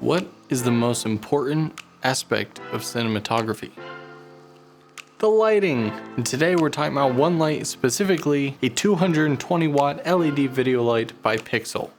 What is the most important aspect of cinematography? The lighting. And today we're talking about one light, specifically a 220 watt LED video light by Pixel.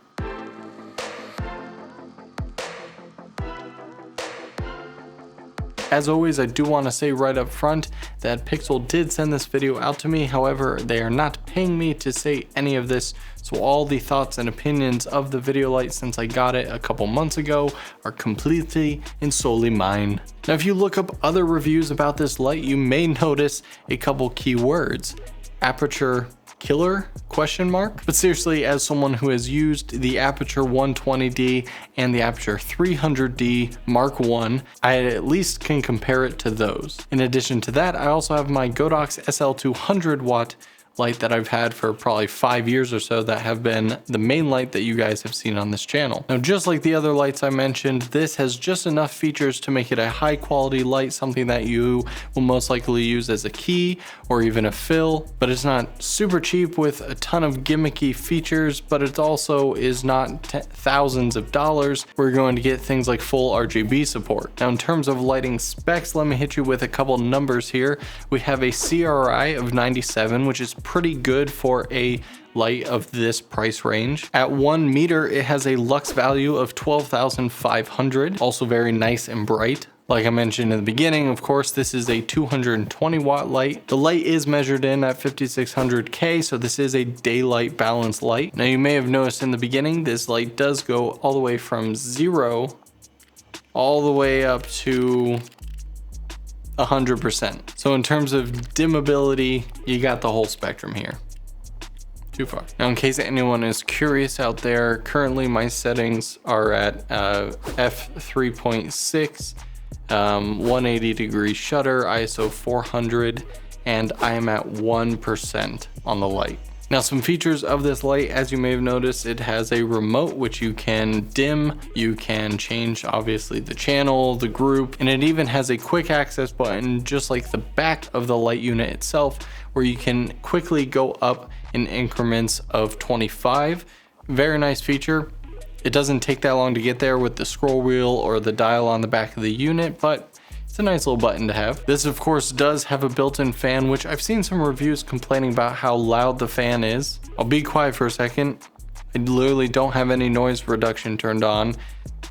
As always, I do want to say right up front that Pixel did send this video out to me. However, they are not paying me to say any of this. So all the thoughts and opinions of the video light since I got it a couple months ago are completely and solely mine. Now, if you look up other reviews about this light, you may notice a couple keywords. Aperture killer ? But seriously, as someone who has used the Apurture 120D and the Apurture 300D Mark I, I at least can compare it to those. In addition to that, I also have my Godox SL200 watt light that I've had for probably 5 years or so that have been the main light that you guys have seen on this channel. Now, just like the other lights I mentioned, this has just enough features to make it a high quality light, something that you will most likely use as a key or even a fill, but it's not super cheap with a ton of gimmicky features, but it also is not thousands of dollars. We're going to get things like full RGB support. Now, in terms of lighting specs, let me hit you with a couple numbers here. We have a CRI of 97, which is pretty good for a light of this price range. At 1 meter, it has a lux value of 12,500, also very nice and bright. Like I mentioned in the beginning, of course, this is a 220 watt light. The light is measured in at 5600K, so this is a daylight balanced light. Now, you may have noticed in the beginning, this light does go all the way from 0 all the way up to 100%. So in terms of dimmability, you got the whole spectrum here. Too far. Now, in case anyone is curious out there, currently my settings are at f3.6, 180 degree shutter, ISO 400, and I am at 1% on the light. Now, some features of this light, as you may have noticed, it has a remote which you can dim, you can change obviously the channel, the group, and it even has a quick access button just like the back of the light unit itself, where you can quickly go up in increments of 25. Very nice feature. It doesn't take that long to get there with the scroll wheel or the dial on the back of the unit, but it's a nice little button to have. This, of course, does have a built-in fan, which I've seen some reviews complaining about how loud the fan is. I'll be quiet for a second. I literally don't have any noise reduction turned on.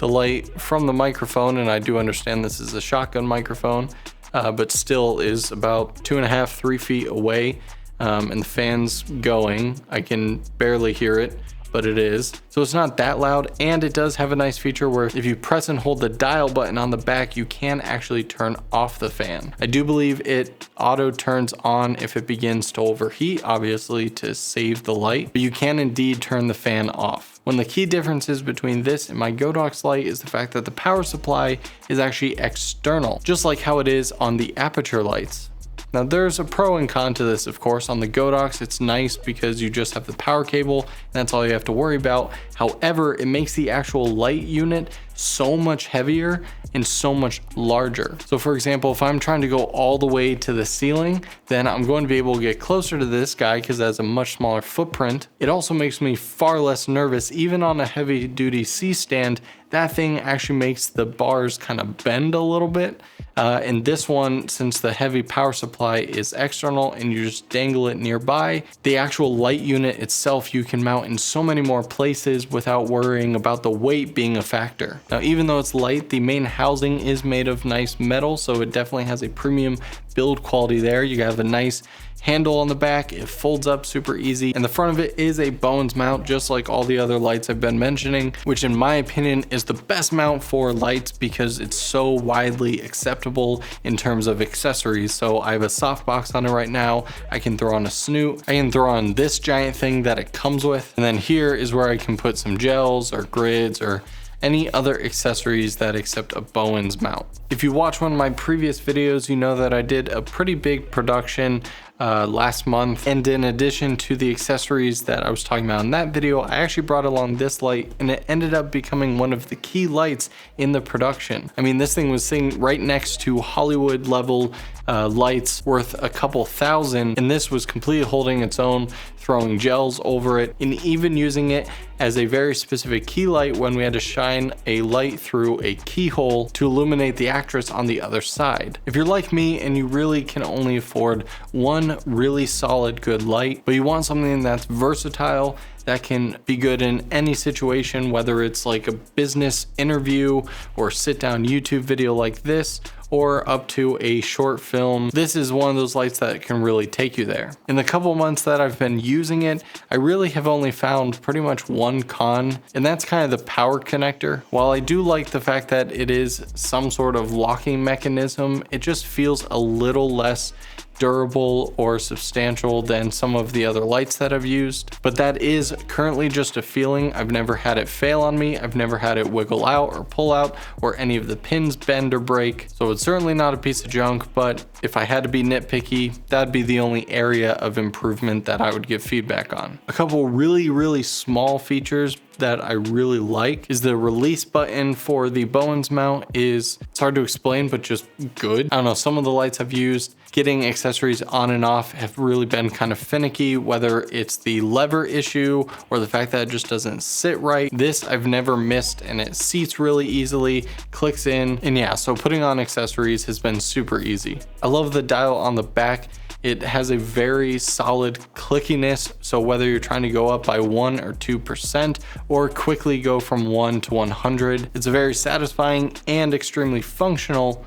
The light from the microphone, and I do understand this is a shotgun microphone, but still is about 2.5, 3 feet away, and the fan's going. I can barely hear it, but it is. So it's not that loud, and it does have a nice feature where if you press and hold the dial button on the back, you can actually turn off the fan. I do believe it auto turns on if it begins to overheat, obviously to save the light, but you can indeed turn the fan off. One of the key differences between this and my Godox light is the fact that the power supply is actually external, just like how it is on the Apurture lights. Now, there's a pro and con to this, of course. On the Godox, it's nice because you just have the power cable, and that's all you have to worry about. However, it makes the actual light unit so much heavier and so much larger. So for example, if I'm trying to go all the way to the ceiling, then I'm going to be able to get closer to this guy because it has a much smaller footprint. It also makes me far less nervous. Even on a heavy duty C-stand, that thing actually makes the bars kind of bend a little bit. And this one, since the heavy power supply is external and you just dangle it nearby, the actual light unit itself you can mount in so many more places without worrying about the weight being a factor. Now, even though it's light, the main housing is made of nice metal, so it definitely has a premium build quality there. You have a nice handle on the back, it folds up super easy, and the front of it is a Bowens mount, just like all the other lights I've been mentioning, which in my opinion is the best mount for lights because it's so widely acceptable in terms of accessories. So I have a softbox on it right now, I can throw on a snoot, I can throw on this giant thing that it comes with, and then here is where I can put some gels or grids or any other accessories that accept a Bowens mount. If you watch one of my previous videos, you know that I did a pretty big production last month, and in addition to the accessories that I was talking about in that video, I actually brought along this light, and it ended up becoming one of the key lights in the production. I mean, this thing was sitting right next to Hollywood level lights worth a couple thousand, and this was completely holding its own, throwing gels over it, and even using it as a very specific key light when we had to shine a light through a keyhole to illuminate the actress on the other side. If you're like me and you really can only afford one really solid good light, but you want something that's versatile, that can be good in any situation, whether it's like a business interview or sit down YouTube video like this, or up to a short film, this is one of those lights that can really take you there. In the couple months that I've been using it, I really have only found pretty much one con, and that's kind of the power connector. While I do like the fact that it is some sort of locking mechanism, it just feels a little less durable or substantial than some of the other lights that I've used, but that is currently just a feeling. I've never had it fail on me. I've never had it wiggle out or pull out or any of the pins bend or break. So it's certainly not a piece of junk, but if I had to be nitpicky, that'd be the only area of improvement that I would give feedback on. A couple really small features that I really like is the release button for the Bowens mount. It's hard to explain, but just good. I don't know, some of the lights I've used, getting accessories on and off have really been kind of finicky, whether it's the lever issue or the fact that it just doesn't sit right. This I've never missed, and it seats really easily, clicks in, and yeah, so putting on accessories has been super easy. I love the dial on the back. It has a very solid clickiness, so whether you're trying to go up by 1 or 2% or quickly go from 1 to 100, it's a very satisfying and extremely functional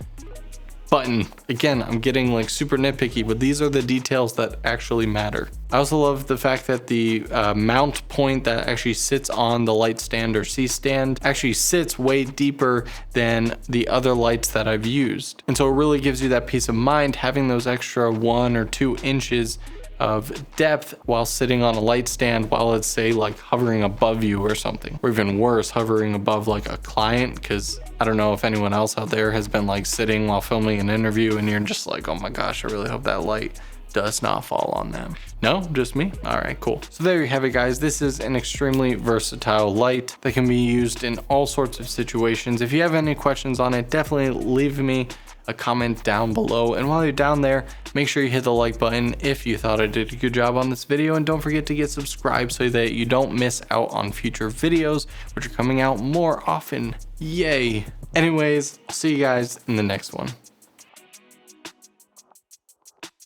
button. Again, I'm getting like super nitpicky, but these are the details that actually matter. I also love the fact that the mount point that actually sits on the light stand or C-stand actually sits way deeper than the other lights that I've used. And so it really gives you that peace of mind having those extra 1 or 2 inches of depth while sitting on a light stand, while it's say like hovering above you or something, or even worse, hovering above like a client. Because I don't know if anyone else out there has been like sitting while filming an interview and you're just like, oh my gosh, I really hope that light does not fall on them. No, just me? All right, cool. So there you have it, guys. This is an extremely versatile light that can be used in all sorts of situations. If you have any questions on it, definitely leave me a comment down below. And while you're down there, make sure you hit the like button if you thought I did a good job on this video, and don't forget to get subscribed so that you don't miss out on future videos, which are coming out more often. Yay. Anyways, I'll see you guys in the next one.